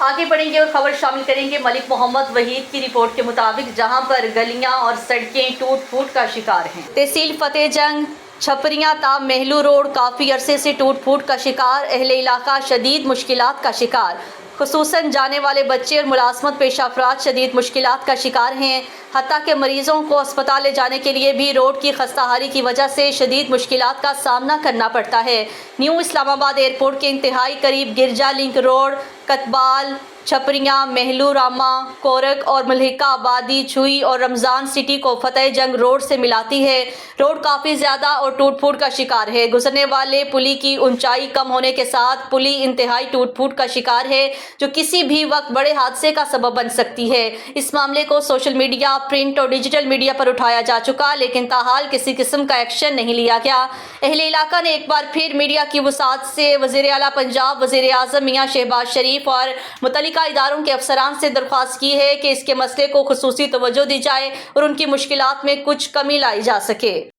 آگے بڑھیں گے اور خبر شامل کریں گے ملک محمد وحید کی رپورٹ کے مطابق، جہاں پر گلیاں اور سڑکیں ٹوٹ پھوٹ کا شکار ہیں۔ تحصیل فتح جنگ چھپریاں تا مہلو روڈ کافی عرصے سے ٹوٹ پھوٹ کا شکار، اہل علاقہ شدید مشکلات کا شکار، خصوصاً جانے والے بچے اور ملازمت پیشہ افراد شدید مشکلات کا شکار ہیں، حتیٰ کہ مریضوں کو اسپتال لے جانے کے لیے بھی روڈ کی خستہ حالی کی وجہ سے شدید مشکلات کا سامنا کرنا پڑتا ہے۔ نیو اسلام آباد ایئرپورٹ کے انتہائی قریب گرجا لنک روڈ کتبال، چھپریاں، مہلو راما، کورک اور ملحقہ آبادی چھوئی اور رمضان سٹی کو فتح جنگ روڈ سے ملاتی ہے۔ روڈ کافی زیادہ اور ٹوٹ پھوٹ کا شکار ہے۔ گزرنے والے پلی کی اونچائی کم ہونے کے ساتھ پلی انتہائی ٹوٹ پھوٹ کا شکار ہے، جو کسی بھی وقت بڑے حادثے کا سبب بن سکتی ہے۔ اس معاملے کو سوشل میڈیا، پرنٹ اور ڈیجیٹل میڈیا پر اٹھایا جا چکا، لیکن تاحال کسی قسم کا ایکشن نہیں لیا گیا۔ اہل علاقہ نے ایک بار پھر میڈیا کی وسعت سے وزیر اعلیٰ پنجاب، وزیر اعظم میاں شہباز شریف اور متعلقہ اداروں کے افسران سے درخواست کی ہے کہ اس کے مسئلے کو خصوصی توجہ دی جائے اور ان کی مشکلات میں کچھ کمی لائی جا سکے۔